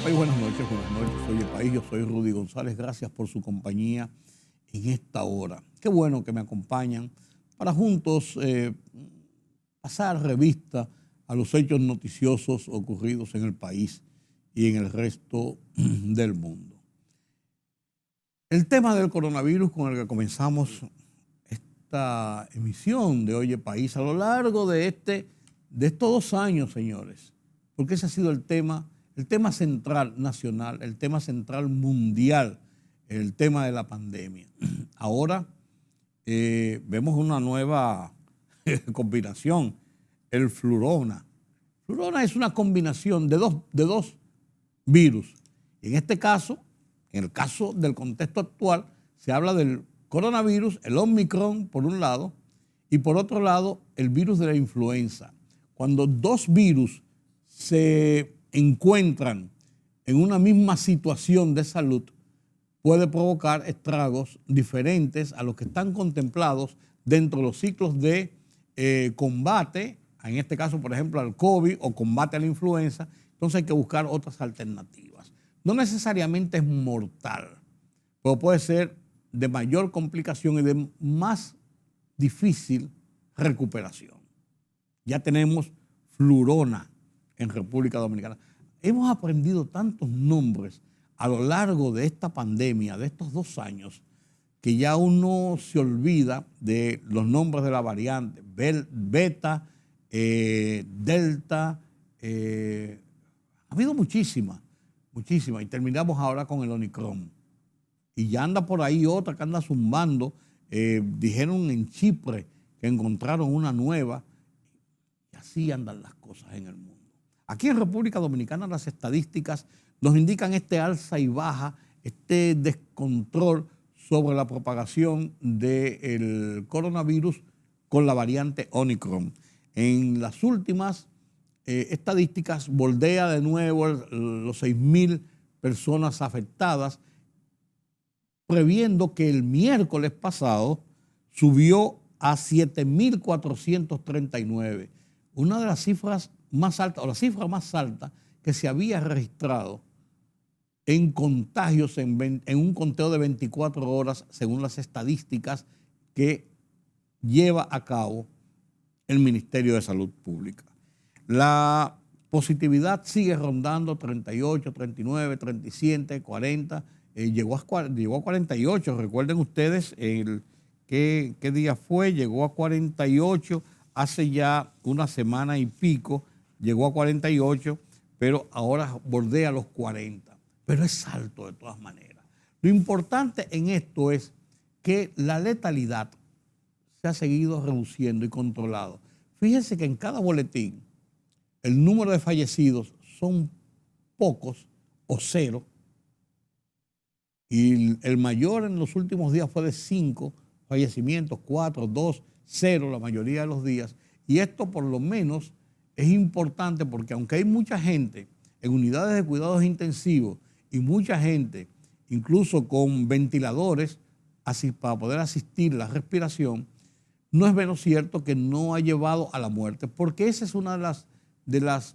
País, buenas noches, Oye País, yo soy Rudy González, gracias por su compañía en esta hora. Qué bueno que me acompañan para juntos pasar revista a los hechos noticiosos ocurridos en el país y en el resto del mundo. El tema del coronavirus con el que comenzamos esta emisión de Oye País a lo largo de estos 2 años, señores, porque ese ha sido el tema central nacional, el tema central mundial, el tema de la pandemia. Ahora vemos una nueva combinación, el flurona. Flurona es una combinación de dos virus. En este caso, en el caso del contexto actual, se habla del coronavirus, el Omicron por un lado, y por otro lado el virus de la influenza. Cuando dos virus se encuentran en una misma situación de salud, puede provocar estragos diferentes a los que están contemplados dentro de los ciclos de combate, en este caso, por ejemplo, al COVID o combate a la influenza. Entonces hay que buscar otras alternativas. No necesariamente es mortal, pero puede ser de mayor complicación y de más difícil recuperación. Ya tenemos flurona en República Dominicana. Hemos aprendido tantos nombres a lo largo de esta pandemia, de estos 2 años, que ya uno se olvida de los nombres de la variante, beta, delta, ha habido muchísimas, y terminamos ahora con el Omicron. Y ya anda por ahí otra que anda zumbando, dijeron en Chipre que encontraron una nueva, y así andan las cosas en el mundo. Aquí en República Dominicana las estadísticas nos indican este alza y baja, este descontrol sobre la propagación del coronavirus con la variante Omicron. En las últimas estadísticas bordea de nuevo los 6.000 personas afectadas, previendo que el miércoles pasado subió a 7.439, una de las cifras más alta, o la cifra más alta que se había registrado en contagios en un conteo de 24 horas, según las estadísticas que lleva a cabo el Ministerio de Salud Pública. La positividad sigue rondando 38, 39, 37, 40, llegó a 48. Recuerden ustedes qué día fue, llegó a 48 hace ya una semana y pico. Llegó a 48, pero ahora bordea los 40. Pero es alto de todas maneras. Lo importante en esto es que la letalidad se ha seguido reduciendo y controlado. Fíjense que en cada boletín el número de fallecidos son pocos o 0. Y el mayor en los últimos días fue de 5 fallecimientos, 4, 2, 0 la mayoría de los días. Y esto por lo menos es importante porque aunque hay mucha gente en unidades de cuidados intensivos y mucha gente incluso con ventiladores así para poder asistir la respiración, no es menos cierto que no ha llevado a la muerte, porque esa es una de las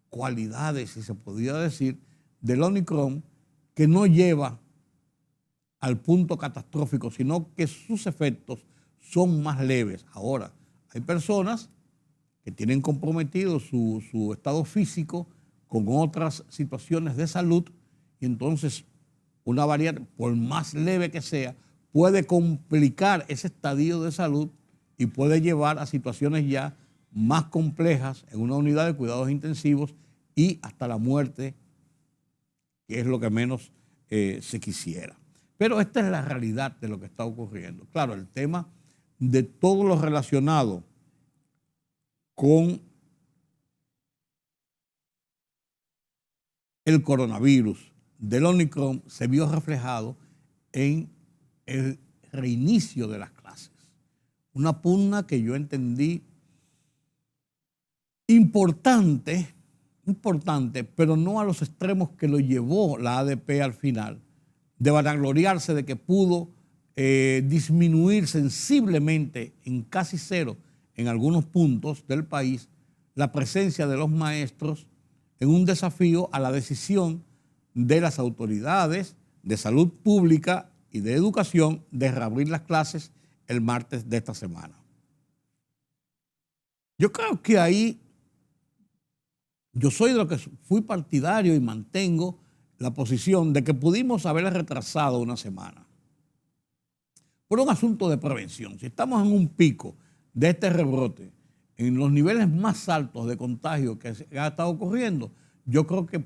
cualidades, si se podría decir, del Omicron, que no lleva al punto catastrófico, sino que sus efectos son más leves. Ahora, hay personas que tienen comprometido su estado físico con otras situaciones de salud, y entonces una variante, por más leve que sea, puede complicar ese estadio de salud y puede llevar a situaciones ya más complejas en una unidad de cuidados intensivos y hasta la muerte, que es lo que menos se quisiera. Pero esta es la realidad de lo que está ocurriendo. Claro, el tema de todo lo relacionado con el coronavirus del Omicron se vio reflejado en el reinicio de las clases. Una pugna que yo entendí importante, pero no a los extremos que lo llevó la ADP al final, de vanagloriarse de que pudo disminuir sensiblemente en casi 0 en algunos puntos del país la presencia de los maestros en un desafío a la decisión de las autoridades de salud pública y de educación de reabrir las clases el martes de esta semana. Yo creo que ahí, yo soy de lo que fui partidario y mantengo la posición de que pudimos haber retrasado una semana por un asunto de prevención. Si estamos en un pico de este rebrote, en los niveles más altos de contagio que ha estado ocurriendo, yo creo que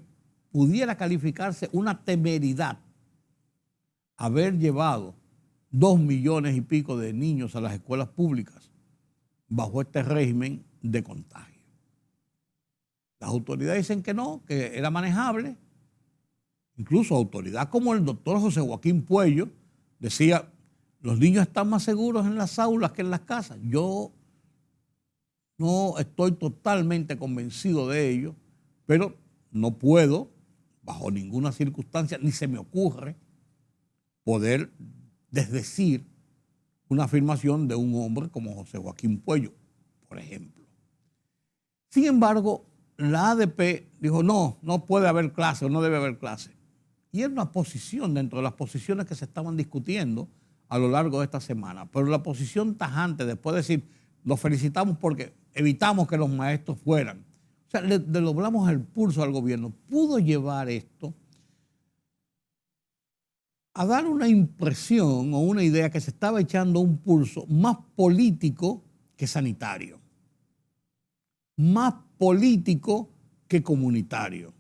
pudiera calificarse una temeridad haber llevado 2 millones y pico de niños a las escuelas públicas bajo este régimen de contagio. Las autoridades dicen que no, que era manejable. Incluso autoridades como el doctor José Joaquín Puello decía, los niños están más seguros en las aulas que en las casas. Yo no estoy totalmente convencido de ello, pero no puedo, bajo ninguna circunstancia, ni se me ocurre poder desdecir una afirmación de un hombre como José Joaquín Puello, por ejemplo. Sin embargo, la ADP dijo, no puede haber clase o no debe haber clase. Y es una posición dentro de las posiciones que se estaban discutiendo a lo largo de esta semana. Pero la posición tajante, después de decir, los felicitamos porque evitamos que los maestros fueran. O sea, le doblamos el pulso al gobierno. Pudo llevar esto a dar una impresión o una idea que se estaba echando un pulso más político que sanitario, más político que comunitario,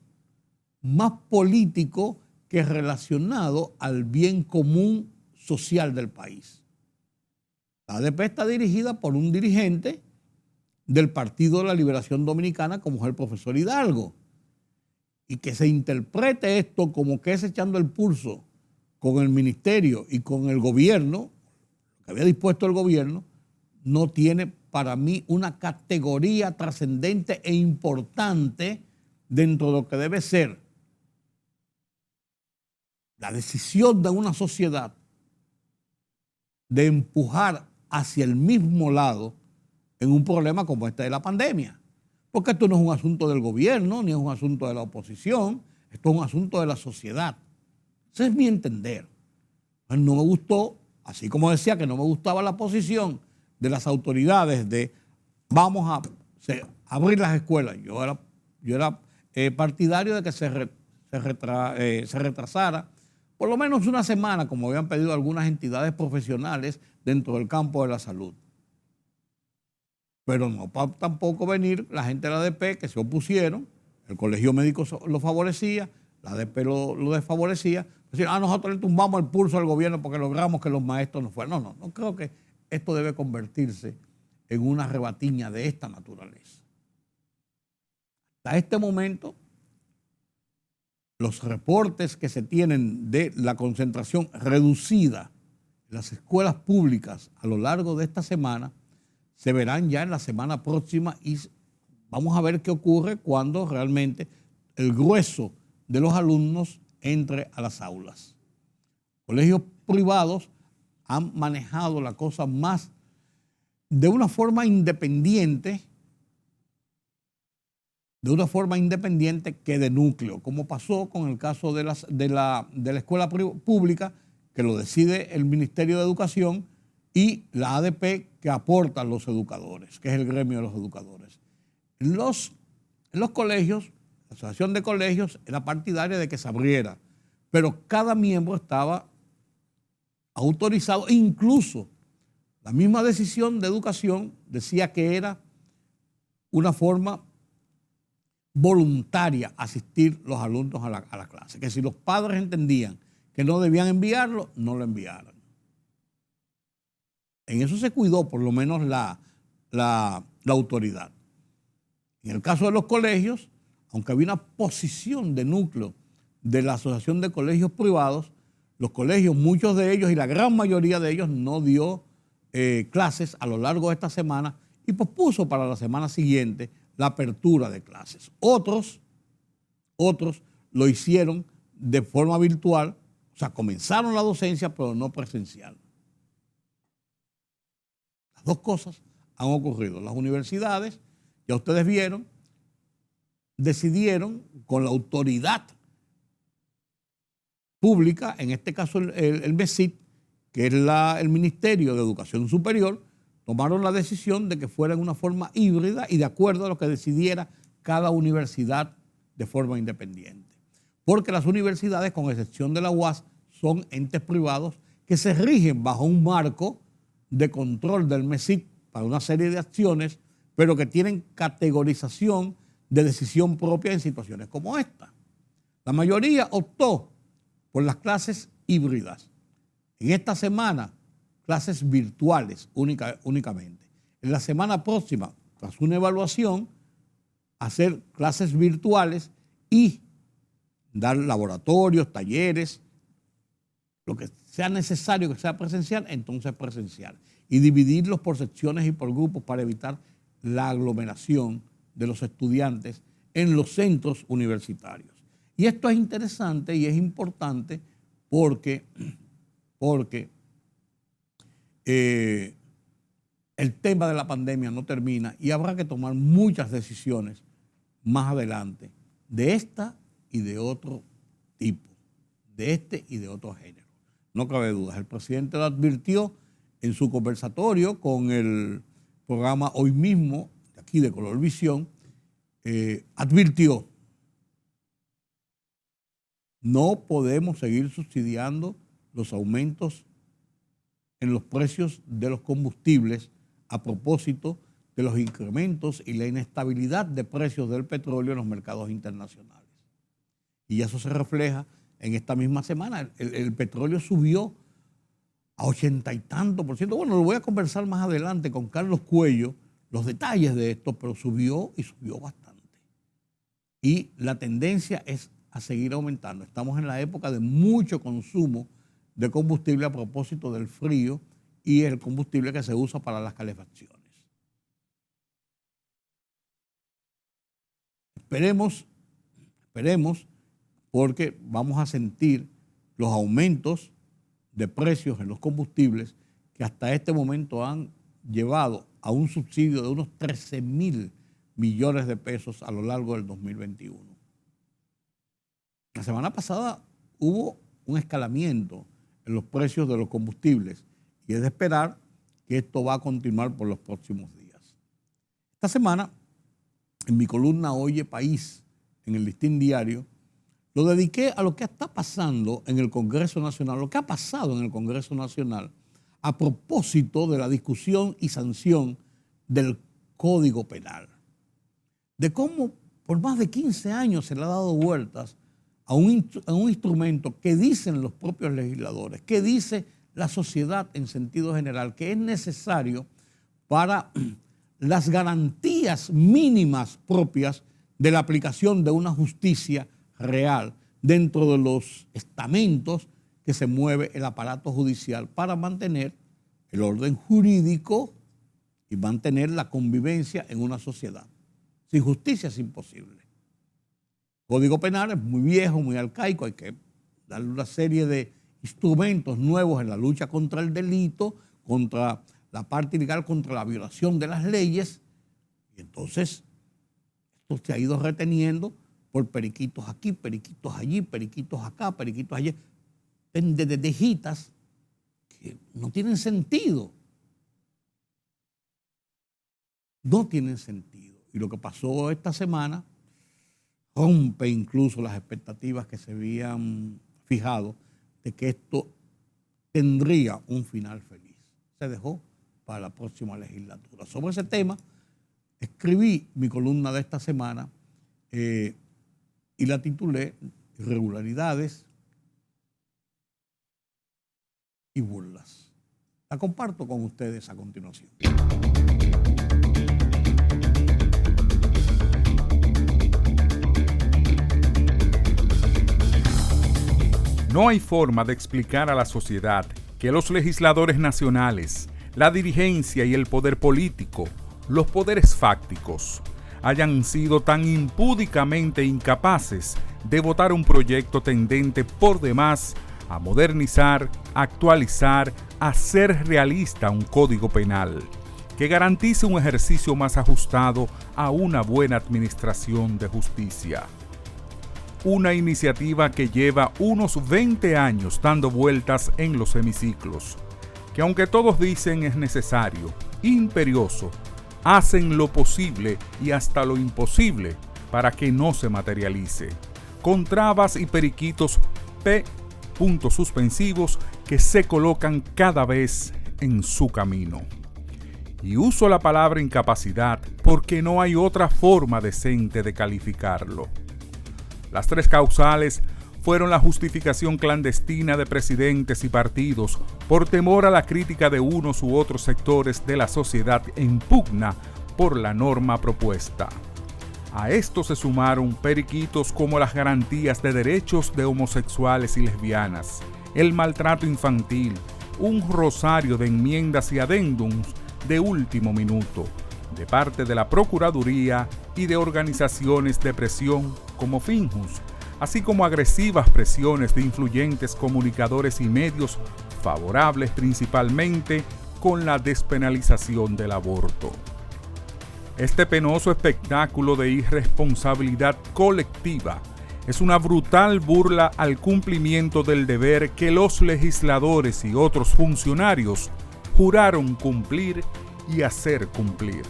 más político que relacionado al bien común social del país. La ADP está dirigida por un dirigente del Partido de la Liberación Dominicana, como es el profesor Hidalgo, y que se interprete esto como que es echando el pulso con el ministerio y con el gobierno, lo que había dispuesto el gobierno, no tiene para mí una categoría trascendente e importante dentro de lo que debe ser la decisión de una sociedad de empujar hacia el mismo lado en un problema como este de la pandemia. Porque esto no es un asunto del gobierno, ni es un asunto de la oposición, esto es un asunto de la sociedad. Ese es mi entender. Pues no me gustó, así como decía que no me gustaba la posición de las autoridades de vamos a abrir las escuelas. Yo era partidario de que se retrasara por lo menos una semana, como habían pedido algunas entidades profesionales dentro del campo de la salud. Pero no tampoco venir la gente de la ADP que se opusieron, el colegio médico lo favorecía, la ADP lo desfavorecía. Decir, nosotros le tumbamos el pulso al gobierno porque logramos que los maestros no fueran. No creo que esto debe convertirse en una rebatiña de esta naturaleza. Hasta este momento, los reportes que se tienen de la concentración reducida en las escuelas públicas a lo largo de esta semana se verán ya en la semana próxima y vamos a ver qué ocurre cuando realmente el grueso de los alumnos entre a las aulas. Colegios privados han manejado la cosa más de una forma independiente que de núcleo, como pasó con el caso de la escuela pública, que lo decide el Ministerio de Educación, y la ADP, que aportan los educadores, que es el gremio de los educadores. En los colegios, la Asociación de Colegios era partidaria de que se abriera, pero cada miembro estaba autorizado, incluso la misma decisión de educación decía que era una forma voluntaria asistir los alumnos a la clase, que si los padres entendían que no debían enviarlo, no lo enviaran. En eso se cuidó por lo menos la autoridad. En el caso de los colegios, aunque había una posición de núcleo de la Asociación de Colegios Privados, los colegios, muchos de ellos y la gran mayoría de ellos no dio clases a lo largo de esta semana y pospuso para la semana siguiente la apertura de clases. Otros lo hicieron de forma virtual, o sea, comenzaron la docencia, pero no presencial. Las dos cosas han ocurrido. Las universidades, ya ustedes vieron, decidieron con la autoridad pública, en este caso el MESIT, que es el Ministerio de Educación Superior, tomaron la decisión de que fuera en una forma híbrida y de acuerdo a lo que decidiera cada universidad de forma independiente. Porque las universidades, con excepción de la UAS, son entes privados que se rigen bajo un marco de control del MESIT para una serie de acciones, pero que tienen categorización de decisión propia en situaciones como esta. La mayoría optó por las clases híbridas. En esta semana, clases virtuales únicamente. En la semana próxima, tras una evaluación, hacer clases virtuales y dar laboratorios, talleres, lo que sea necesario que sea presencial, entonces presencial. Y dividirlos por secciones y por grupos para evitar la aglomeración de los estudiantes en los centros universitarios. Y esto es interesante y es importante porque el tema de la pandemia no termina y habrá que tomar muchas decisiones más adelante de esta y de otro tipo, de este y de otro género. No cabe duda. El presidente lo advirtió en su conversatorio con el programa Hoy Mismo, de aquí de Colorvisión, advirtió: no podemos seguir subsidiando los aumentos en los precios de los combustibles a propósito de los incrementos y la inestabilidad de precios del petróleo en los mercados internacionales. Y eso se refleja en esta misma semana. El petróleo subió a 80 y tanto %. Bueno, lo voy a conversar más adelante con Carlos Cuello, los detalles de esto, pero subió y subió bastante. Y la tendencia es a seguir aumentando. Estamos en la época de mucho consumo de combustible a propósito del frío y el combustible que se usa para las calefacciones. Esperemos, porque vamos a sentir los aumentos de precios en los combustibles que hasta este momento han llevado a un subsidio de unos 13.000 millones de pesos a lo largo del 2021. La semana pasada hubo un escalamiento en los precios de los combustibles y es de esperar que esto va a continuar por los próximos días. Esta semana, en mi columna Oye País, en el Listín Diario, lo dediqué a lo que está pasando en el Congreso Nacional, lo que ha pasado en el Congreso Nacional a propósito de la discusión y sanción del Código Penal. De cómo por más de 15 años se le ha dado vueltas a un instrumento que dicen los propios legisladores, que dice la sociedad en sentido general, que es necesario para las garantías mínimas propias de la aplicación de una justicia real dentro de los estamentos que se mueve el aparato judicial para mantener el orden jurídico y mantener la convivencia en una sociedad. Sin justicia es imposible. El Código Penal es muy viejo, muy arcaico, hay que darle una serie de instrumentos nuevos en la lucha contra el delito, contra la parte ilegal, contra la violación de las leyes, y entonces esto se ha ido reteniendo por periquitos aquí, periquitos allí, periquitos acá, periquitos allí, de dejitas que no tienen sentido. No tienen sentido. Y lo que pasó esta semana rompe incluso las expectativas que se habían fijado de que esto tendría un final feliz. Se dejó para la próxima legislatura. Sobre ese tema, escribí mi columna de esta semana y la titulé Irregularidades y burlas. La comparto con ustedes a continuación. No hay forma de explicar a la sociedad que los legisladores nacionales, la dirigencia y el poder político, los poderes fácticos, hayan sido tan impúdicamente incapaces de votar un proyecto tendente por demás a modernizar, actualizar, hacer realista un código penal que garantice un ejercicio más ajustado a una buena administración de justicia. una iniciativa que lleva unos 20 años dando vueltas en los hemiciclos, que aunque todos dicen es necesario, imperioso, hacen lo posible y hasta lo imposible para que no se materialice, con trabas y periquitos puntos suspensivos que se colocan cada vez en su camino. Y uso la palabra incapacidad porque no hay otra forma decente de calificarlo. Las tres causales fueron la justificación clandestina de presidentes y partidos por temor a la crítica de unos u otros sectores de la sociedad en pugna por la norma propuesta. A esto se sumaron periquitos como las garantías de derechos de homosexuales y lesbianas, el maltrato infantil, un rosario de enmiendas y adendums de último minuto, de parte de la Procuraduría y de organizaciones de presión como Finjus, así como agresivas presiones de influyentes comunicadores y medios favorables principalmente con la despenalización del aborto. Este penoso espectáculo de irresponsabilidad colectiva es una brutal burla al cumplimiento del deber que los legisladores y otros funcionarios juraron cumplir y hacer cumplir.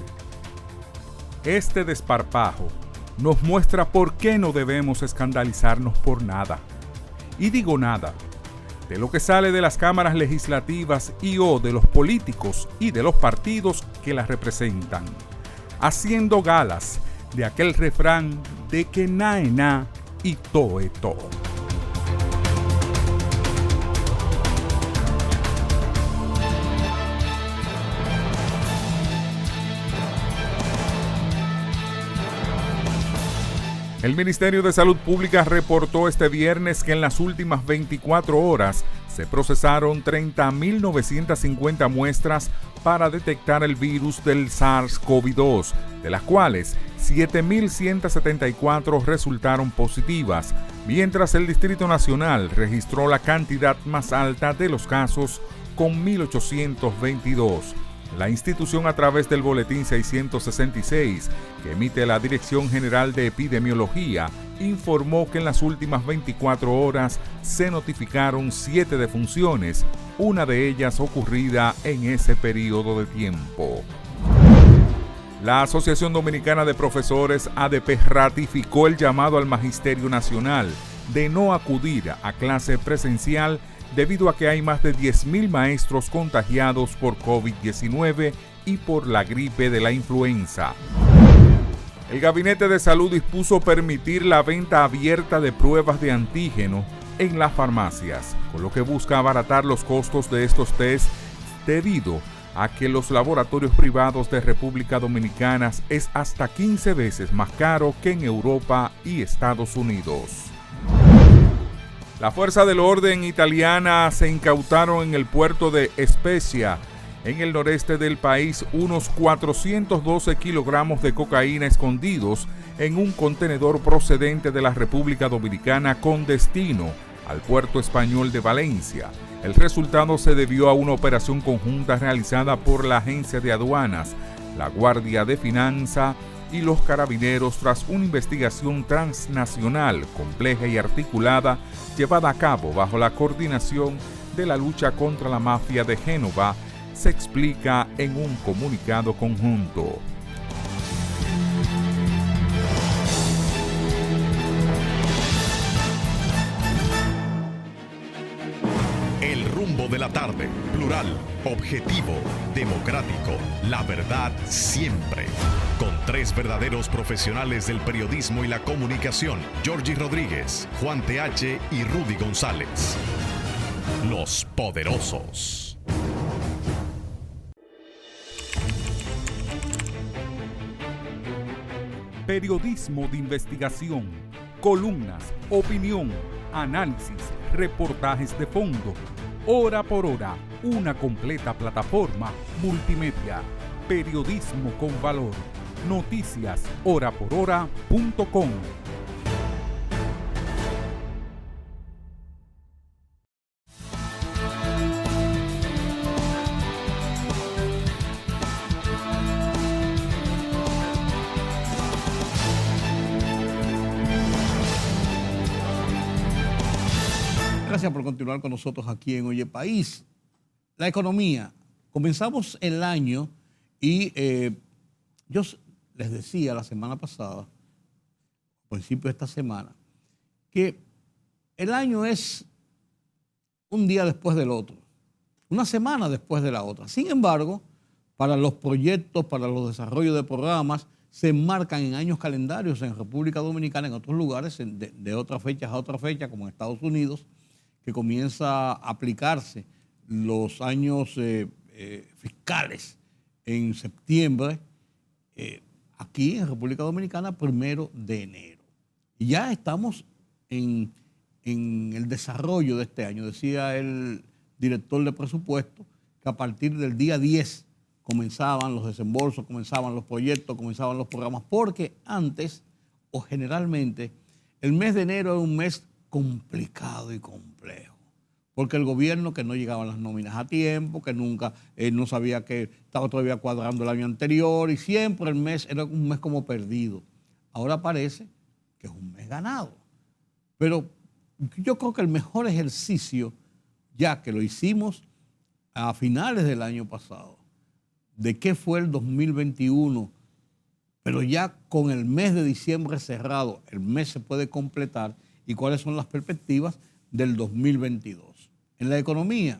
Este desparpajo nos muestra por qué no debemos escandalizarnos por nada. Y digo nada, de lo que sale de las cámaras legislativas y o de los políticos y de los partidos que las representan, haciendo galas de aquel refrán de que na es na y to es to. El Ministerio de Salud Pública reportó este viernes que en las últimas 24 horas se procesaron 30.950 muestras para detectar el virus del SARS-CoV-2, de las cuales 7.174 resultaron positivas, mientras el Distrito Nacional registró la cantidad más alta de los casos con 1.822. La institución, a través del boletín 666 que emite la Dirección General de Epidemiología, informó que en las últimas 24 horas se notificaron 7 defunciones, una de ellas ocurrida en ese periodo de tiempo. La Asociación Dominicana de Profesores, ADP, ratificó el llamado al Magisterio Nacional de no acudir a clase presencial debido a que hay más de 10.000 maestros contagiados por COVID-19 y por la gripe de la influenza. El Gabinete de Salud dispuso permitir la venta abierta de pruebas de antígeno en las farmacias, con lo que busca abaratar los costos de estos test debido a que los laboratorios privados de República Dominicana es hasta 15 veces más caro que en Europa y Estados Unidos. La fuerza del orden italiana se incautaron en el puerto de Spezia, en el noreste del país, unos 412 kilogramos de cocaína escondidos en un contenedor procedente de la República Dominicana con destino al puerto español de Valencia. El resultado se debió a una operación conjunta realizada por la Agencia de Aduanas, la Guardia de Finanza y los Carabineros tras una investigación transnacional compleja y articulada llevada a cabo bajo la coordinación de la lucha contra la mafia de Génova, se explica en un comunicado conjunto. El rumbo de la tarde, plural, objetivo, democrático, la verdad siempre. Con tres verdaderos profesionales del periodismo y la comunicación, Georgie Rodríguez, Juan TH y Rudy González. Los Poderosos. Periodismo de investigación, columnas, opinión, análisis, reportajes de fondo. Hora por hora, una completa plataforma multimedia. Periodismo con valor. Noticias horaporhora.com. Gracias por continuar con nosotros aquí en Oye País. La economía. Comenzamos el año y yo les decía la semana pasada, al principio de esta semana, que el año es un día después del otro, una semana después de la otra. Sin embargo, para los proyectos, para los desarrollos de programas, se enmarcan en años calendarios en República Dominicana, en otros lugares, de otras fechas a otra fecha, como en Estados Unidos, que comienza a aplicarse los años fiscales en septiembre, aquí en República Dominicana, 1 de enero. Y ya estamos en el desarrollo de este año. Decía el director de presupuesto que a partir del día 10 comenzaban los desembolsos, comenzaban los proyectos, comenzaban los programas, porque antes o generalmente el mes de enero era un mes complicado y complejo, porque el gobierno que no llegaban las nóminas a tiempo, que nunca, no sabía que estaba todavía cuadrando el año anterior y siempre el mes era un mes como perdido. Ahora parece que es un mes ganado, pero yo creo que el mejor ejercicio, ya que lo hicimos a finales del año pasado, de qué fue el 2021, pero ya con el mes de diciembre cerrado, el mes se puede completar y cuáles son las perspectivas del 2022. En la economía,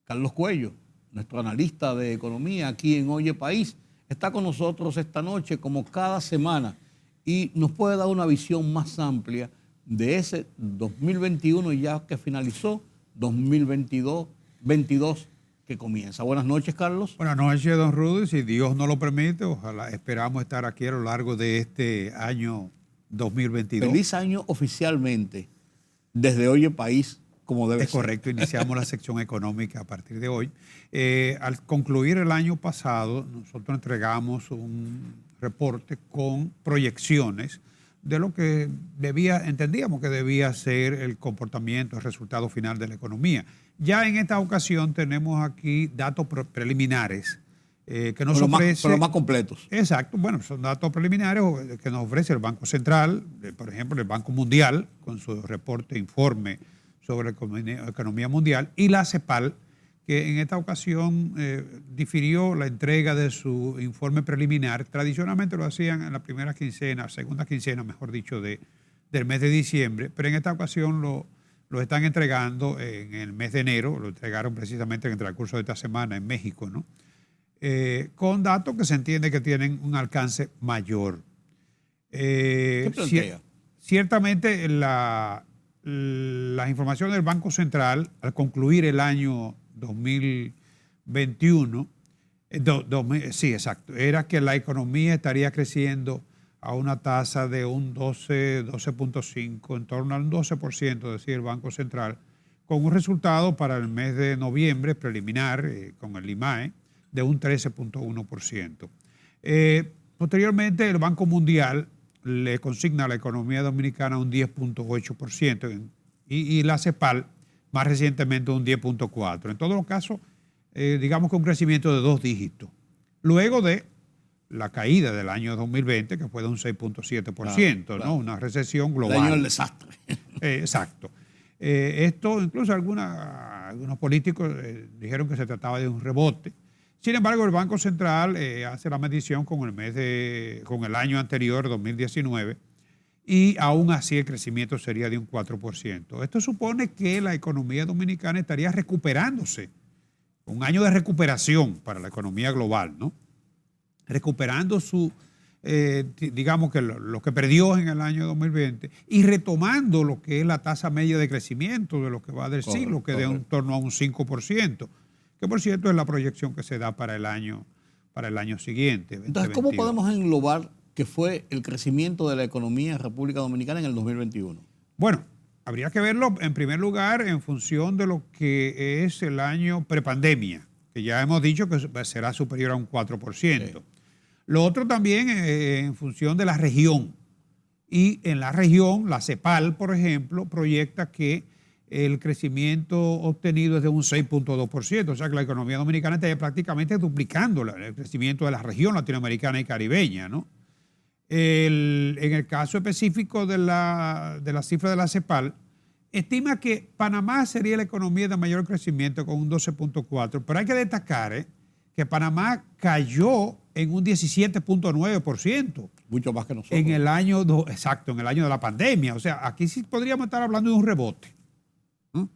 Carlos Cuello, nuestro analista de economía aquí en Oye País, está con nosotros esta noche como cada semana y nos puede dar una visión más amplia de ese 2021 ya que finalizó, 2022 que comienza. Buenas noches, Carlos. Buenas noches, don Rudy. Si Dios nos lo permite, ojalá esperamos estar aquí a lo largo de este año 2022. Feliz año oficialmente desde Oye País, como debe ser. Es correcto, iniciamos la sección económica a partir de hoy. Al concluir el año pasado, nosotros entregamos un reporte con proyecciones de lo que entendíamos que debía ser el comportamiento, el resultado final de la economía. Ya en esta ocasión tenemos aquí datos preliminares que nos ofrece... Pero más completos. Exacto, bueno, son datos preliminares que nos ofrece el Banco Central, por ejemplo, el Banco Mundial, con su reporte informe sobre la economía mundial, y la CEPAL, que en esta ocasión difirió la entrega de su informe preliminar. Tradicionalmente lo hacían en la primera quincena, segunda quincena, mejor dicho, del mes de diciembre, pero en esta ocasión lo están entregando en el mes de enero, lo entregaron precisamente en el transcurso de esta semana en México, ¿no? Con datos que se entiende que tienen un alcance mayor. ¿Qué plantea? Ciertamente las informaciones del Banco Central al concluir el año 2021, sí, exacto, era que la economía estaría creciendo a una tasa de un 12.5, en torno al 12%, decía el Banco Central, con un resultado para el mes de noviembre preliminar, con el IMAE, de un 13.1%. Posteriormente, el Banco Mundial le consigna a la economía dominicana un 10.8% y la CEPAL más recientemente un 10.4%. En todos los casos, digamos que un crecimiento de 2 dígitos. Luego de la caída del año 2020, que fue de un 6.7%, claro. ¿No? Una recesión global. El año del desastre. Exacto. Esto, incluso algunos políticos dijeron que se trataba de un rebote. Sin embargo, el Banco Central hace la medición con el año anterior, 2019, y aún así el crecimiento sería de un 4%. Esto supone que la economía dominicana estaría recuperándose, un año de recuperación para la economía global, ¿no? Recuperando digamos que lo que perdió en el año 2020 y retomando lo que es la tasa media de crecimiento de lo que va del siglo, que de en torno a un 5%, que por cierto es la proyección que se da para el año siguiente. Entonces, ¿cómo podemos englobar que fue el crecimiento de la economía en República Dominicana en el 2021? Bueno, habría que verlo en primer lugar en función de lo que es el año prepandemia, que ya hemos dicho que será superior a un 4%. Sí. Lo otro también en función de la región. Y en la región, la CEPAL, por ejemplo, proyecta que el crecimiento obtenido es de un 6.2%. O sea que la economía dominicana está prácticamente duplicando el crecimiento de la región latinoamericana y caribeña, ¿no? En el caso específico de la cifra de la CEPAL, estima que Panamá sería la economía de mayor crecimiento con un 12.4%, pero hay que destacar que Panamá cayó en un 17.9%. Mucho más que nosotros. En el año, exacto, en el año de la pandemia. O sea, aquí sí podríamos estar hablando de un rebote. O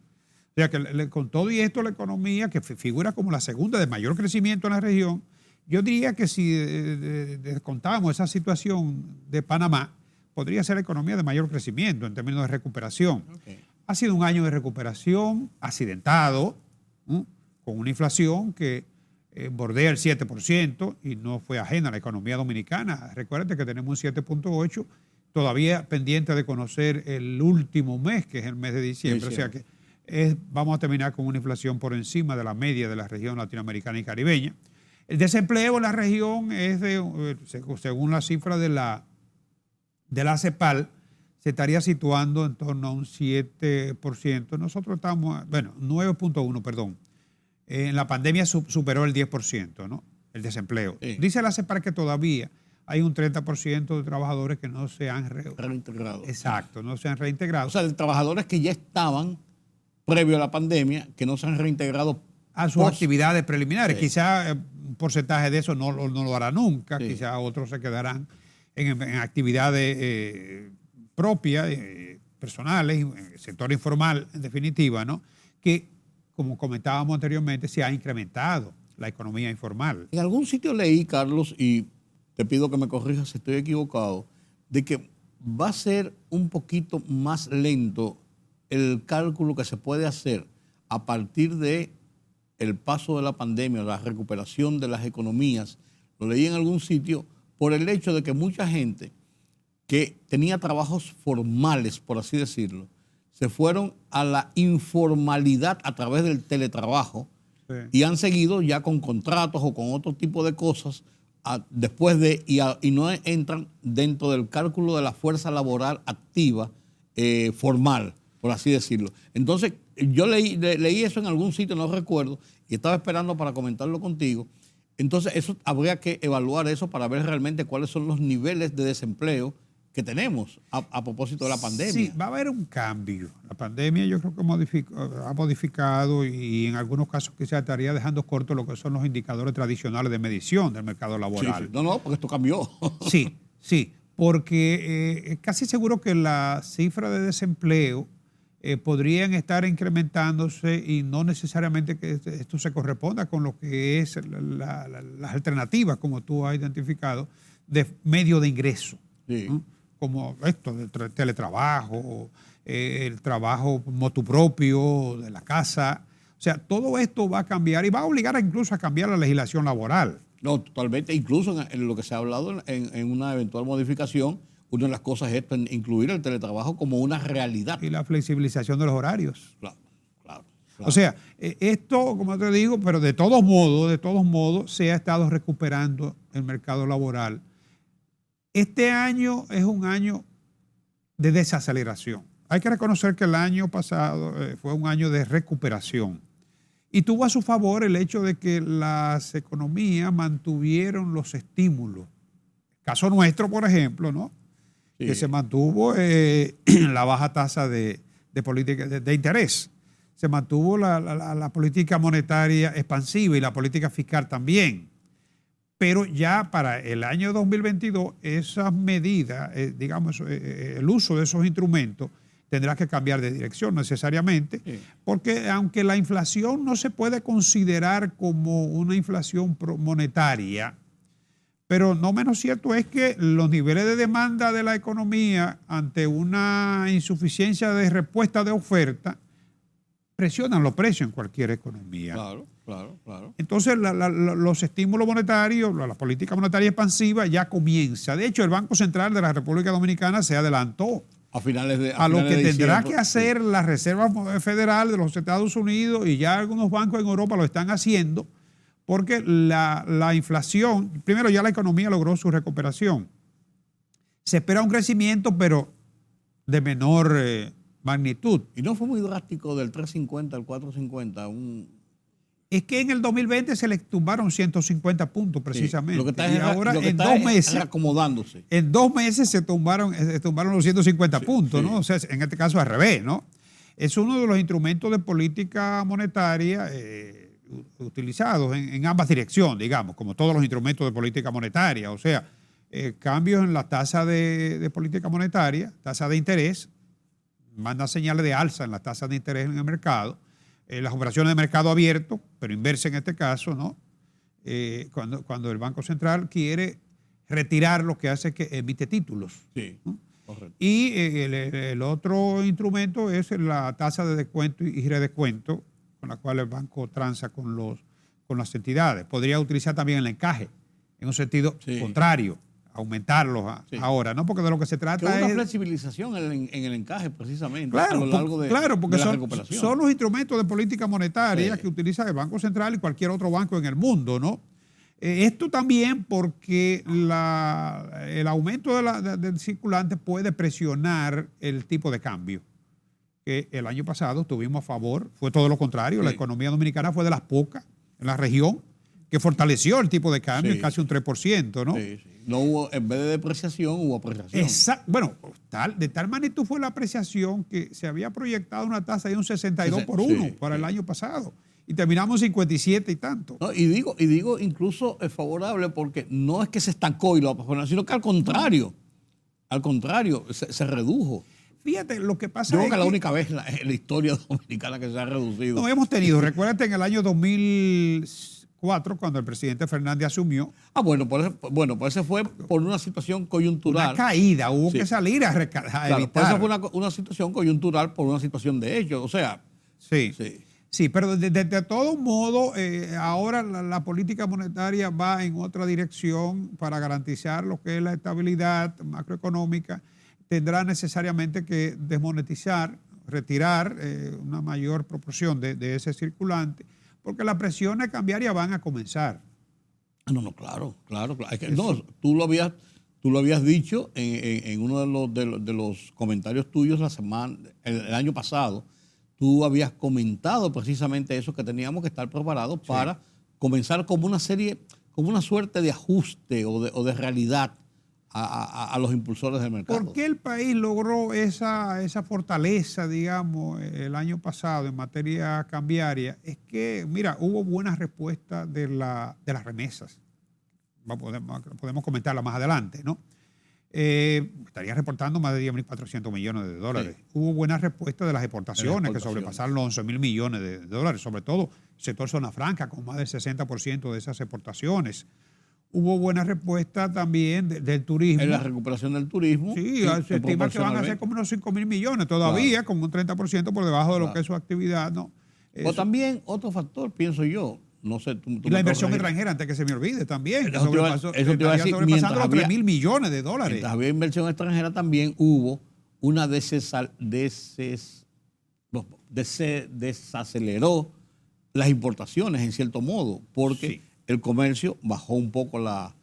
sea, que con todo y esto, la economía, que figura como la segunda de mayor crecimiento en la región, yo diría que si descontábamos esa situación de Panamá, podría ser la economía de mayor crecimiento en términos de recuperación. Okay. Ha sido un año de recuperación accidentado, con una inflación que bordea el 7% y no fue ajena a la economía dominicana. Recuerden que tenemos un 7.8%, todavía pendiente de conocer el último mes, que es el mes de diciembre. Sí, sí. O sea que vamos a terminar con una inflación por encima de la media de la región latinoamericana y caribeña. El desempleo en la región es según la cifra de la CEPAL, se estaría situando en torno a un 7%. Nosotros estamos, 9.1%, perdón. En la pandemia superó el 10%, ¿no? El desempleo. Sí. Dice la CEPAL que todavía hay un 30% de trabajadores que no se han reintegrado. Exacto, no se han reintegrado. O sea, de trabajadores que ya estaban previo a la pandemia, que no se han reintegrado a sus actividades preliminares. Sí. Quizá un porcentaje de eso no lo hará nunca, sí. Quizá otros se quedarán en actividades propias, personales, en el sector informal, en definitiva, ¿no? Que, como comentábamos anteriormente, se ha incrementado la economía informal. En algún sitio leí, Carlos, y te pido que me corrijas si estoy equivocado, de que va a ser un poquito más lento el cálculo que se puede hacer a partir de el paso de la pandemia, la recuperación de las economías. Lo leí en algún sitio por el hecho de que mucha gente que tenía trabajos formales, por así decirlo, se fueron a la informalidad a través del teletrabajo, sí. Y han seguido ya con contratos o con otro tipo de cosas después de y no entran dentro del cálculo de la fuerza laboral activa formal, por así decirlo. Entonces, yo leí eso en algún sitio, no recuerdo, y estaba esperando para comentarlo contigo. Entonces, eso habría que evaluar eso para ver realmente cuáles son los niveles de desempleo que tenemos a propósito de la pandemia. Sí, va a haber un cambio. La pandemia yo creo que ha modificado y en algunos casos quizás estaría dejando corto lo que son los indicadores tradicionales de medición del mercado laboral. Sí, sí. No, porque esto cambió. Sí, porque es casi seguro que la cifra de desempleo podrían estar incrementándose y no necesariamente que esto se corresponda con lo que es las alternativas, como tú has identificado, de medio de ingreso. Sí. ¿No? Como esto del teletrabajo, el trabajo motu propio de la casa. O sea, todo esto va a cambiar y va a obligar incluso a cambiar la legislación laboral. No, totalmente. Incluso en lo que se ha hablado en una eventual modificación, una de las cosas es incluir el teletrabajo como una realidad. Y la flexibilización de los horarios. Claro. O sea, esto, como te digo, pero de todos modos, se ha estado recuperando el mercado laboral. Este año es un año de desaceleración. Hay que reconocer que el año pasado fue un año de recuperación. Y tuvo a su favor el hecho de que las economías mantuvieron los estímulos. El caso nuestro, por ejemplo, ¿no? Sí. Que se mantuvo la baja tasa de política de interés. Se mantuvo la política monetaria expansiva y la política fiscal también. Pero ya para el año 2022, esas medidas, el uso de esos instrumentos tendrá que cambiar de dirección necesariamente, sí. Porque aunque la inflación no se puede considerar como una inflación monetaria, pero no menos cierto es que los niveles de demanda de la economía ante una insuficiencia de respuesta de oferta presionan los precios en cualquier economía. Claro. Entonces, los estímulos monetarios, la política monetaria expansiva ya comienza. De hecho, el Banco Central de la República Dominicana se adelantó a lo que tendrá que hacer la Reserva Federal de los Estados Unidos, y ya algunos bancos en Europa lo están haciendo, porque la inflación, primero ya la economía logró su recuperación. Se espera un crecimiento, pero de menor magnitud. Y no fue muy drástico del 3.50 al 4.50, Es que en el 2020 se le tumbaron 150 puntos precisamente. Sí, lo que está y ahora en 2 meses acomodándose. En 2 meses se tumbaron los 150 puntos, sí, ¿no? O sea, en este caso al revés, ¿no? Es uno de los instrumentos de política monetaria utilizados en ambas direcciones, digamos, como todos los instrumentos de política monetaria. O sea, cambios en la tasa de política monetaria, tasa de interés, manda señales de alza en las tasas de interés en el mercado, las operaciones de mercado abierto, pero inversa en este caso, ¿no? Cuando el Banco Central quiere retirar lo que hace es que emite títulos. Sí, ¿no? correcto. Y el otro instrumento es la tasa de descuento y redescuento con la cual el banco transa con las entidades. Podría utilizar también el encaje en un sentido contrario, aumentarlos ahora, ¿no? Porque de lo que se trata que es... una flexibilización en el encaje, precisamente, Claro, a lo largo de porque la son recuperación. los instrumentos de política monetaria que utiliza el Banco Central y cualquier otro banco en el mundo, ¿no? Esto también porque el aumento del circulante puede presionar el tipo de cambio, que el año pasado tuvimos a favor, fue todo lo contrario, la economía dominicana fue de las pocas en la región que fortaleció el tipo de cambio en casi un 3%, ¿no? Sí. No hubo, en vez de depreciación, hubo apreciación. Bueno, de tal magnitud fue la apreciación que se había proyectado una tasa de un 62 por 1 para el año pasado y terminamos 57 y tanto. No, y digo incluso es favorable porque no es que se estancó y lo apreciaron, sino que al contrario, se redujo. Fíjate, lo que pasa Yo creo que la única vez en la historia dominicana que se ha reducido. No, hemos tenido, recuérdate en el año 2004, cuando el presidente Fernández asumió. Por eso fue por una situación coyuntural. Una caída, hubo que salir a evitar. Por eso fue una situación coyuntural, por una situación de hecho. O sea. Sí, pero de todo modo, ahora la política monetaria va en otra dirección para garantizar lo que es la estabilidad macroeconómica. Tendrá necesariamente que desmonetizar, retirar una mayor proporción de ese circulante, porque las presiones cambiarias van a comenzar. No, claro. Es que, tú lo habías dicho en uno de los comentarios tuyos el año pasado. Tú habías comentado precisamente eso, que teníamos que estar preparados para comenzar como una suerte de ajuste o de realidad a los impulsores del mercado. ¿Por qué el país logró esa fortaleza, digamos, el año pasado en materia cambiaria? Es que, mira, hubo buena respuesta de las remesas. Podemos comentarla más adelante, ¿no? Estaría reportando más de 10.400 millones de dólares. Sí. Hubo buena respuesta de las exportaciones, que sobrepasaron los 11.000 millones de dólares, sobre todo el sector zona franca, con más del 60% de esas exportaciones. Hubo buena respuesta también del turismo. En la recuperación del turismo. Sí, se estima que van a ser como unos 5.000 millones todavía, con un 30% por debajo de lo que es su actividad, ¿no? O también otro factor, pienso yo. No sé, y la inversión extranjera, antes que se me olvide, también. Eso te iba a decir, sobrepasando los 3.000 millones de dólares. Mientras había inversión extranjera, también hubo una desaceleró las importaciones, en cierto modo, porque el comercio bajó un poco la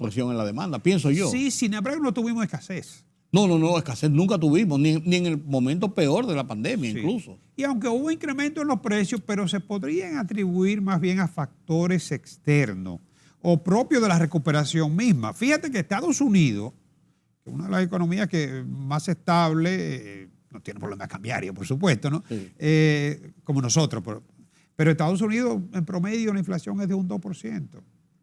presión en la demanda, pienso yo. Sí, sin embargo, no tuvimos escasez. No, escasez nunca tuvimos, ni en el momento peor de la pandemia incluso. Y aunque hubo incremento en los precios, pero se podrían atribuir más bien a factores externos o propios de la recuperación misma. Fíjate que Estados Unidos, que es una de las economías que más estable, no tiene problemas cambiarios, por supuesto, ¿no? Sí. Como nosotros, pero Estados Unidos en promedio la inflación es de un 2%.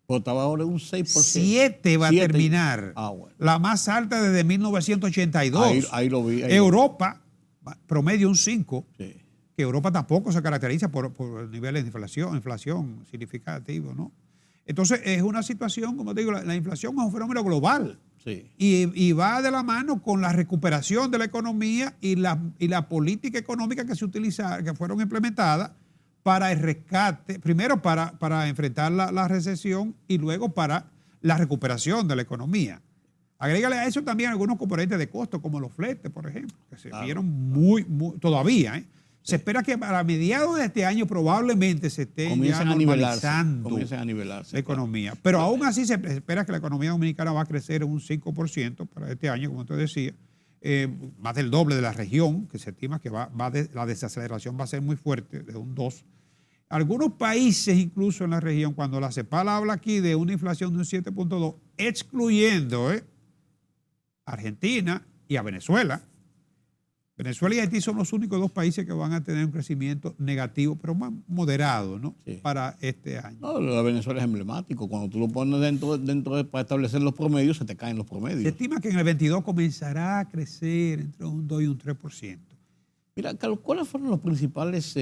Pero estaba ahora un 6%. 7 va a terminar. Bueno. La más alta desde 1982. Ahí lo vi. Europa, promedio un 5%. Sí. Que Europa tampoco se caracteriza por niveles de inflación significativo, ¿no? Entonces es una situación, como te digo, la inflación es un fenómeno global. Sí. Y va de la mano con la recuperación de la economía y la política económica que fueron implementadas para el rescate, primero para enfrentar la recesión y luego para la recuperación de la economía. Agrégale a eso también algunos componentes de costo, como los fletes, por ejemplo, que se vieron muy todavía. Se espera que para mediados de este año probablemente se esté ya normalizando la economía. Pero aún así se espera que la economía dominicana va a crecer un 5% para este año, como te decía. Más del doble de la región, que se estima que la desaceleración va a ser muy fuerte, de un 2%. Algunos países incluso en la región, cuando la CEPAL habla aquí de una inflación de un 7.2, excluyendo Argentina y a Venezuela, Venezuela y Haití son los únicos dos países que van a tener un crecimiento negativo, pero más moderado, ¿no? Sí. Para este año. No, lo de Venezuela es emblemático. Cuando tú lo pones para establecer los promedios, se te caen los Se promedios. estima que en el 22 comenzará a crecer entre un 2 y un 3%. Mira, Carlos, ¿cuáles fueron los principales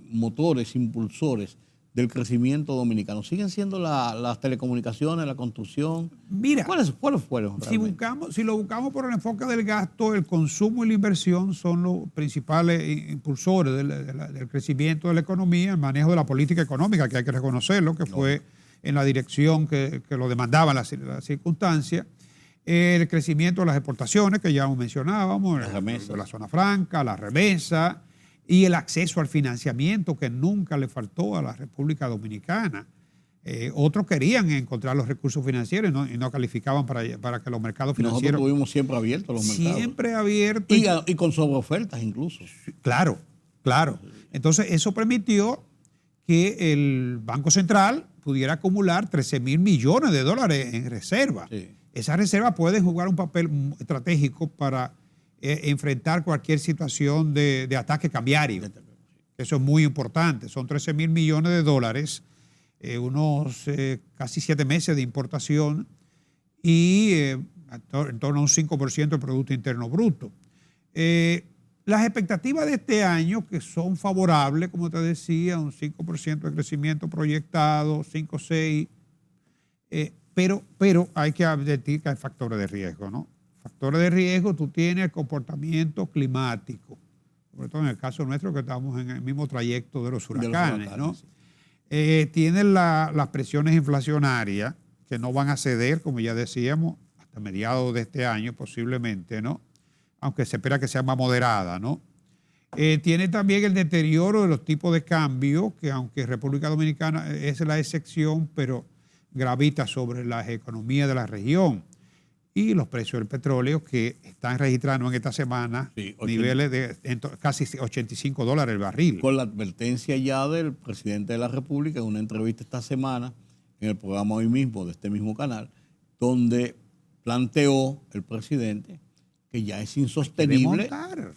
motores, impulsores del crecimiento dominicano? ¿Siguen siendo las telecomunicaciones, la construcción? Mira, ¿Cuáles fueron realmente? si lo buscamos por el enfoque del gasto, el consumo y la inversión son los principales impulsores del crecimiento de la economía, el manejo de la política económica, que hay que reconocerlo, que fue en la dirección que lo demandaban las circunstancias. El crecimiento de las exportaciones, que ya mencionábamos, de la zona franca, la remesa y el acceso al financiamiento que nunca le faltó a la República Dominicana. Otros querían encontrar los recursos financieros y no calificaban para que los mercados financieros... Nosotros tuvimos siempre abiertos los mercados. Siempre abiertos. Y con sobreofertas incluso. Claro, claro. Entonces eso permitió que el Banco Central pudiera acumular 13,000 millones de dólares en reserva. Sí. Esas reservas pueden jugar un papel estratégico para enfrentar cualquier situación de ataque cambiario. Eso es muy importante. Son 13,000 millones de dólares, unos casi 7 meses de importación y en torno a un 5% del Producto Interno Bruto. Las expectativas de este año, que son favorables, como te decía, un 5% de crecimiento proyectado, 5 o 6%, pero hay que advertir que hay factores de riesgo, ¿no? Factores de riesgo, tú tienes el comportamiento climático, sobre todo en el caso nuestro que estamos en el mismo trayecto de los huracanes, ¿no? Sí. Tienes las presiones inflacionarias que no van a ceder, como ya decíamos, hasta mediados de este año posiblemente, ¿no? Aunque se espera que sea más moderada, ¿no? Tiene también el deterioro de los tipos de cambio, que aunque República Dominicana es la excepción, pero gravita sobre las economías de la región, y los precios del petróleo que están registrando en esta semana niveles de casi $85 el barril. Con la advertencia ya del presidente de la República en una entrevista esta semana en el programa Hoy Mismo de este mismo canal, donde planteó el presidente que ya es insostenible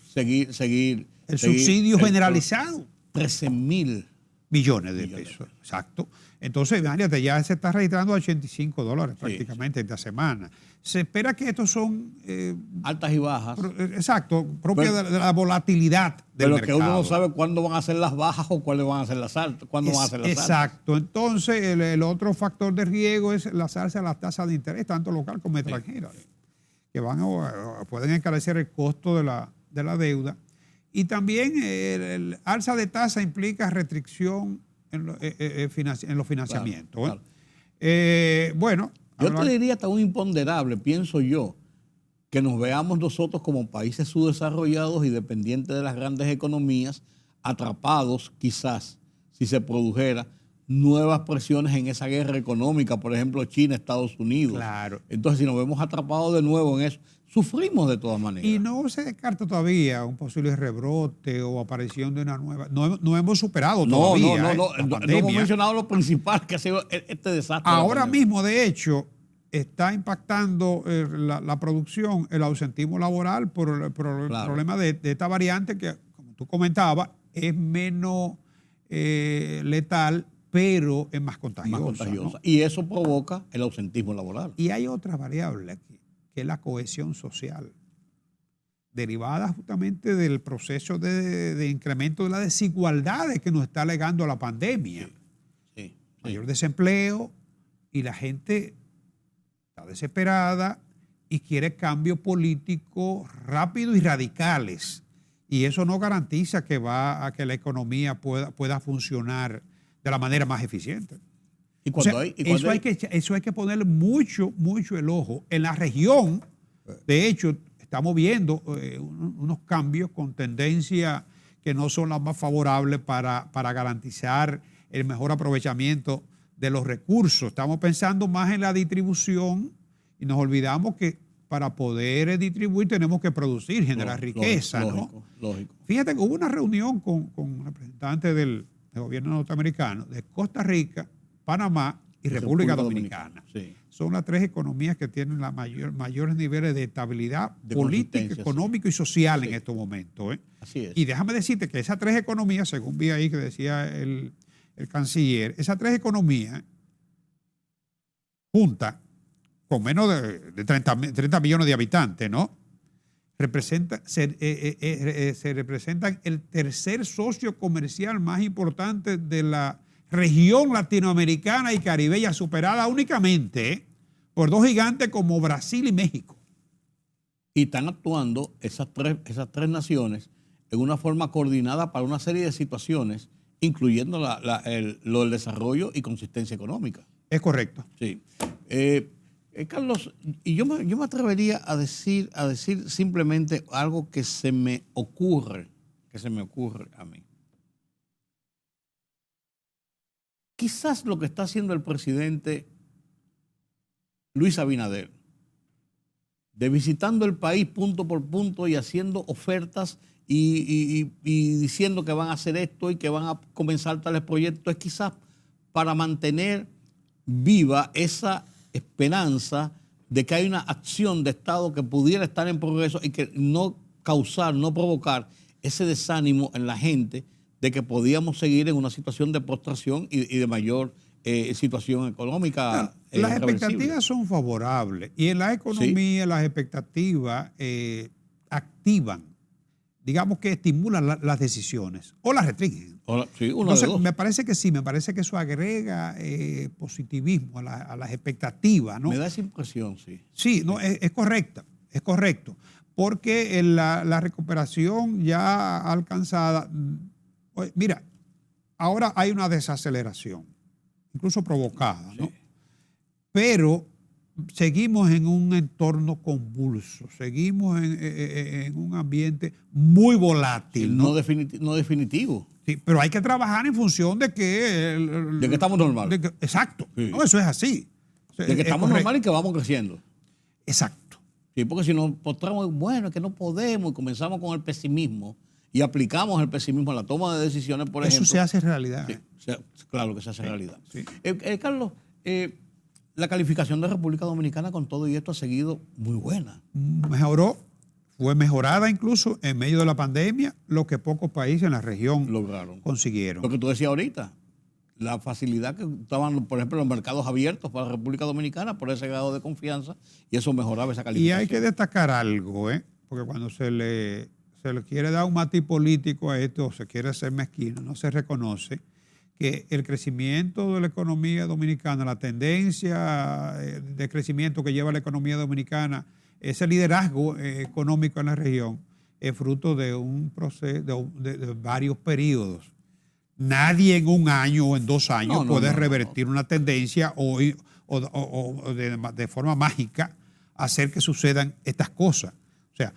seguir el subsidio generalizado. 13,000 millones de pesos. Exacto. Entonces, imagínate, ya se está registrando $85 prácticamente esta semana. Se espera que estos son... altas y bajas. Exacto, propia de la volatilidad del mercado. Pero que uno no sabe cuándo van a ser las bajas o cuáles van a ser las altas. Cuándo van a ser las altas. Exacto. Entonces, el otro factor de riesgo es la alza de las tasas de interés, tanto local como extranjera, que pueden encarecer el costo de la deuda. Y también el alza de tasa implica restricción en los financiamientos. Claro. Bueno, yo te diría hasta un imponderable, pienso yo, que nos veamos nosotros como países subdesarrollados y dependientes de las grandes economías, atrapados quizás, si se produjera nuevas presiones en esa guerra económica, por ejemplo, China, Estados Unidos. Claro. Entonces, si nos vemos atrapados de nuevo en eso, sufrimos de todas maneras. Y no se descarta todavía un posible rebrote o aparición de una nueva... No hemos superado todavía. No hemos mencionado lo principal que ha sido este desastre. Ahora mismo, de hecho, está impactando la producción, el ausentismo laboral por el problema de esta variante que, como tú comentabas, es menos letal, pero es más contagiosa. ¿No? Y eso provoca el ausentismo laboral. Y hay otra variable aquí, que es la cohesión social, derivada justamente del proceso de incremento de las desigualdades que nos está alegando la pandemia. Sí. Mayor desempleo y la gente está desesperada y quiere cambios políticos rápidos y radicales. Y eso no garantiza que va a que la economía pueda funcionar de la manera más eficiente. Eso hay que ponerle mucho el ojo. En la región, de hecho, estamos viendo unos cambios con tendencia que no son las más favorables para garantizar el mejor aprovechamiento de los recursos. Estamos pensando más en la distribución y nos olvidamos que para poder distribuir tenemos que producir, generar riqueza. Lógico. Fíjate que hubo una reunión con representantes del gobierno norteamericano de Costa Rica, Panamá y República Dominicana. Sí. Son las tres economías que tienen mayores niveles de estabilidad política, económica y social en estos momentos. Así es. Y déjame decirte que esas tres economías, según vi ahí que decía el canciller, esas tres economías juntas, con menos de 30 millones de habitantes, ¿no? Se representan el tercer socio comercial más importante de la región latinoamericana y caribeña, superada únicamente por dos gigantes como Brasil y México. Y están actuando esas tres naciones en una forma coordinada para una serie de situaciones, incluyendo lo del desarrollo y consistencia económica. Es correcto. Sí. Carlos, y yo me atrevería a decir simplemente algo que se me ocurre a mí. Quizás lo que está haciendo el presidente Luis Abinader, de visitando el país punto por punto y haciendo ofertas y diciendo que van a hacer esto y que van a comenzar tales proyectos, es quizás para mantener viva esa esperanza de que hay una acción de Estado que pudiera estar en progreso y que no provocar ese desánimo en la gente de que podíamos seguir en una situación de postración y de mayor situación económica. Las expectativas son favorables y en la economía las expectativas activan, digamos que estimulan las decisiones o las restringen. Entonces, me parece que sí, me parece que eso agrega positivismo a las expectativas, ¿no? Me da esa impresión, sí. Sí, no, es correcto, porque la recuperación ya alcanzada, mira, ahora hay una desaceleración, incluso provocada, ¿no? Sí. Pero seguimos en un entorno convulso, seguimos en un ambiente muy volátil. No definitivo. Sí, pero hay que trabajar en función de que... de que estamos normales. Exacto. Sí. No, eso es así. De que estamos normales y que vamos creciendo. Exacto. Sí, porque si nos postramos, bueno, es que no podemos, y comenzamos con el pesimismo y aplicamos el pesimismo a la toma de decisiones, por ejemplo. Eso se hace realidad. Sí, claro que se hace realidad. Sí. Carlos, la calificación de República Dominicana con todo y esto ha seguido muy buena. Fue mejorada incluso en medio de la pandemia, lo que pocos países en la región lograron. Consiguieron. Lo que tú decías ahorita, la facilidad que estaban, por ejemplo, los mercados abiertos para la República Dominicana por ese grado de confianza, y eso mejoraba esa calificación. Y hay que destacar algo, porque cuando se le quiere dar un matiz político a esto, o se quiere hacer mezquino, no se reconoce que el crecimiento de la economía dominicana, la tendencia de crecimiento que lleva la economía dominicana, ese liderazgo económico en la región, es fruto de un proceso de varios periodos. Nadie en un año o en 2 años puede revertir una tendencia o de forma mágica hacer que sucedan estas cosas. O sea,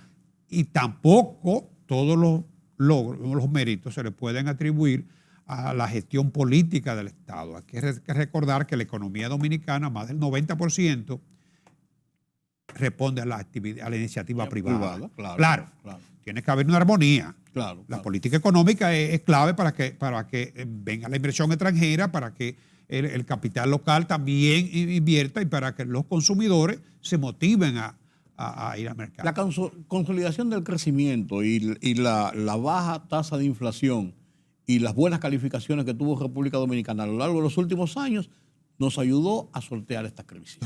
y tampoco todos los logros, los méritos se le pueden atribuir a la gestión política del Estado. Hay que recordar que la economía dominicana, más del 90%, responde a la iniciativa privada. Claro. Tiene que haber una armonía. Claro. La política económica es clave para que venga la inversión extranjera, para que el capital local también invierta y para que los consumidores se motiven a ir al mercado. La consolidación del crecimiento y la baja tasa de inflación y las buenas calificaciones que tuvo República Dominicana a lo largo de los últimos años nos ayudó a sortear esta crisis.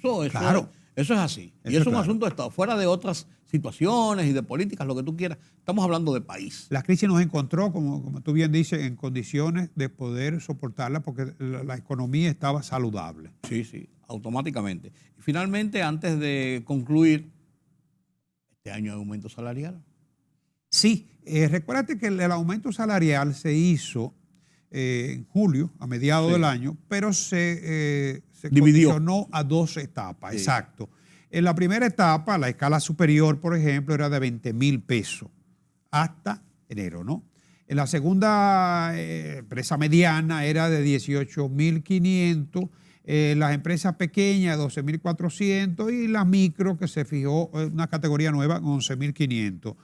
Pues claro. Eso es así. Y es un asunto de Estado, fuera de otras situaciones y de políticas, lo que tú quieras. Estamos hablando de país. La crisis nos encontró, como tú bien dices, en condiciones de poder soportarla porque la economía estaba saludable. Sí, automáticamente. Y finalmente, antes de concluir, este año hay aumento salarial. Sí, recuérdate que el aumento salarial se hizo en julio, a mediados del año, pero se condicionó a 2 etapas. Sí. Exacto. En la primera etapa, la escala superior, por ejemplo, era de 20,000 pesos hasta enero, ¿no? En la segunda empresa mediana era de 18,500, las empresas pequeñas 12,400 y las micro, que se fijó una categoría nueva, 11,500.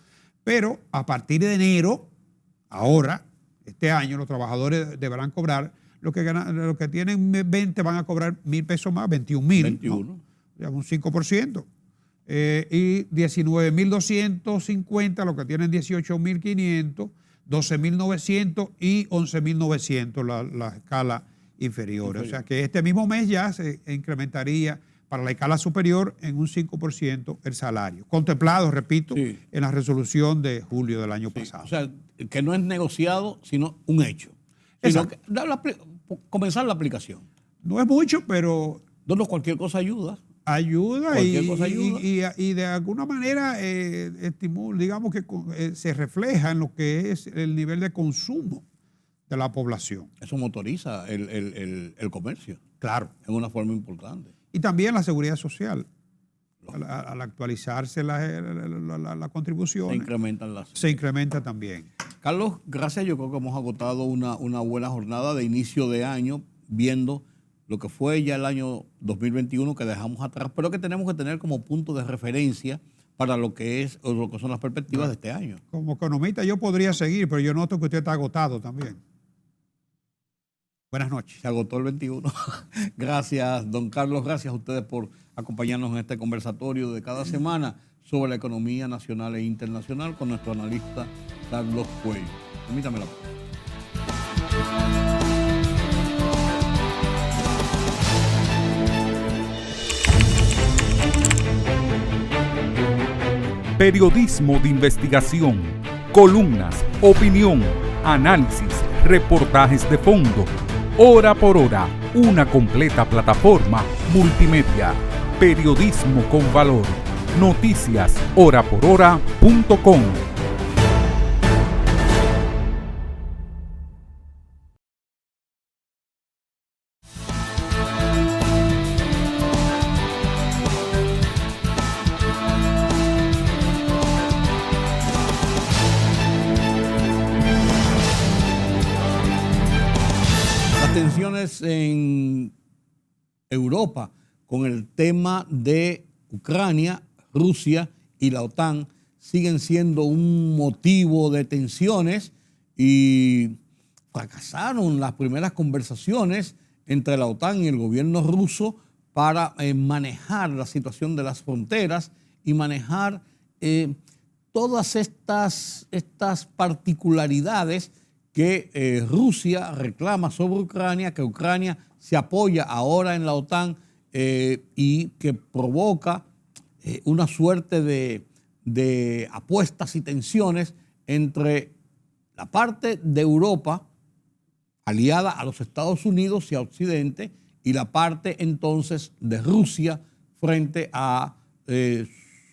Pero a partir de enero, ahora, este año, los trabajadores deberán cobrar Los que tienen 20 van a cobrar 1,000 pesos más, 21,000. 21. ¿no? Un 5%. Y 19,250, los que tienen 18,500, 12,900 y 11,900 la escala inferior. O sea que este mismo mes ya se incrementaría para la escala superior en un 5% el salario. Contemplado, repito, Sí. en la resolución de julio del año Sí, pasado. o sea, que no es negociado, sino un hecho. Sino que comenzar la aplicación. No es mucho, pero Donde cualquier cosa ayuda. ayuda, Cualquier cosa ayuda. y de alguna manera estimula, digamos que se refleja en lo que es el nivel de consumo de la población. Eso motoriza el comercio Claro. en una forma importante. Y también la seguridad social. Al actualizarse la contribución, Se incrementan las... se incrementa también. Carlos, gracias. Yo creo que hemos agotado una buena jornada de inicio de año, viendo lo que fue ya el año 2021 que dejamos atrás, pero que tenemos que tener como punto de referencia para lo que es o lo que son las perspectivas de este año. Como economista yo podría seguir, pero yo noto que usted está agotado también. Buenas noches. Se agotó el 21. Gracias, don Carlos. Gracias a ustedes por acompañarnos en este conversatorio de cada semana sobre la economía nacional e internacional con nuestro analista Carlos Cuello. Permítame la pausa. Periodismo de investigación, columnas, opinión, análisis, reportajes de fondo. Hora por hora, una completa plataforma multimedia. Periodismo con valor. Noticias horaporhora.com. Tensiones en Europa con el tema de Ucrania, Rusia y la OTAN siguen siendo un motivo de tensiones y fracasaron las primeras conversaciones entre la OTAN y el gobierno ruso para manejar la situación de las fronteras y manejar todas estas particularidades que Rusia reclama sobre Ucrania, que Ucrania se apoya ahora en la OTAN y que provoca una suerte de apuestas y tensiones entre la parte de Europa aliada a los Estados Unidos y a Occidente y la parte entonces de Rusia frente a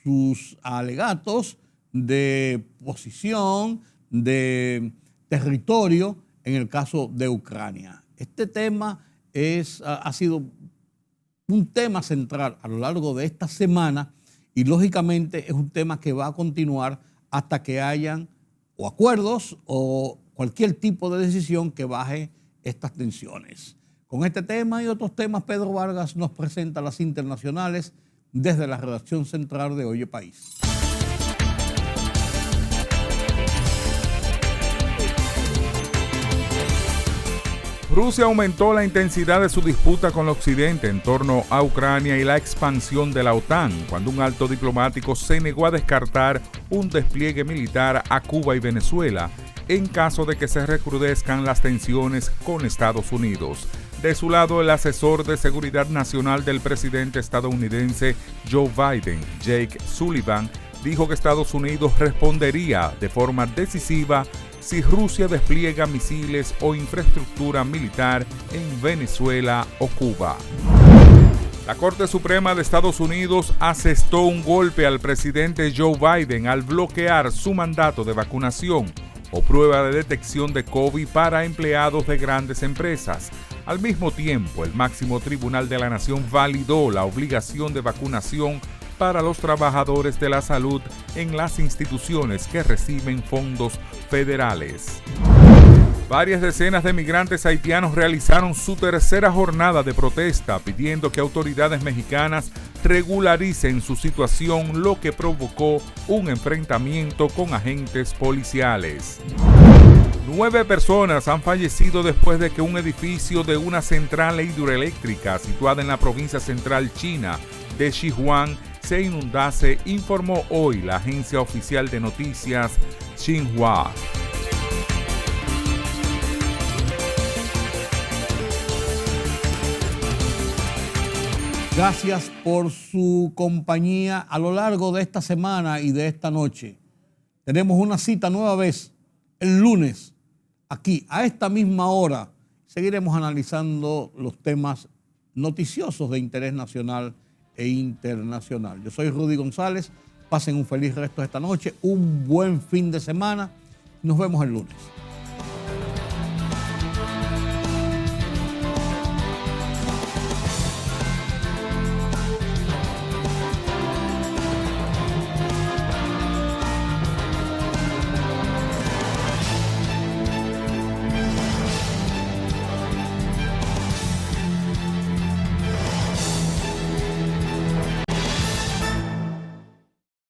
sus alegatos de posición, de territorio en el caso de Ucrania. Este tema ha sido un tema central a lo largo de esta semana y lógicamente es un tema que va a continuar hasta que hayan o acuerdos o cualquier tipo de decisión que baje estas tensiones. Con este tema y otros temas, Pedro Vargas nos presenta las internacionales desde la redacción central de Oye País. Rusia aumentó la intensidad de su disputa con el Occidente en torno a Ucrania y la expansión de la OTAN, cuando un alto diplomático se negó a descartar un despliegue militar a Cuba y Venezuela en caso de que se recrudezcan las tensiones con Estados Unidos. De su lado, el asesor de seguridad nacional del presidente estadounidense Joe Biden, Jake Sullivan, dijo que Estados Unidos respondería de forma decisiva si Rusia despliega misiles o infraestructura militar en Venezuela o Cuba. La Corte Suprema de Estados Unidos asestó un golpe al presidente Joe Biden al bloquear su mandato de vacunación o prueba de detección de COVID para empleados de grandes empresas. Al mismo tiempo, el máximo tribunal de la nación validó la obligación de vacunación para los trabajadores de la salud en las instituciones que reciben fondos federales. Varias decenas de migrantes haitianos realizaron su tercera jornada de protesta pidiendo que autoridades mexicanas regularicen su situación, lo que provocó un enfrentamiento con agentes policiales. 9 personas han fallecido después de que un edificio de una central hidroeléctrica situada en la provincia central china de Sichuan se inundase, informó hoy la agencia oficial de noticias Xinhua. Gracias por su compañía a lo largo de esta semana y de esta noche. Tenemos una cita nueva vez el lunes, aquí, a esta misma hora. Seguiremos analizando los temas noticiosos de interés nacional e internacional. Yo soy Rudy González. Pasen un feliz resto de esta noche, un buen fin de semana. Nos vemos el lunes.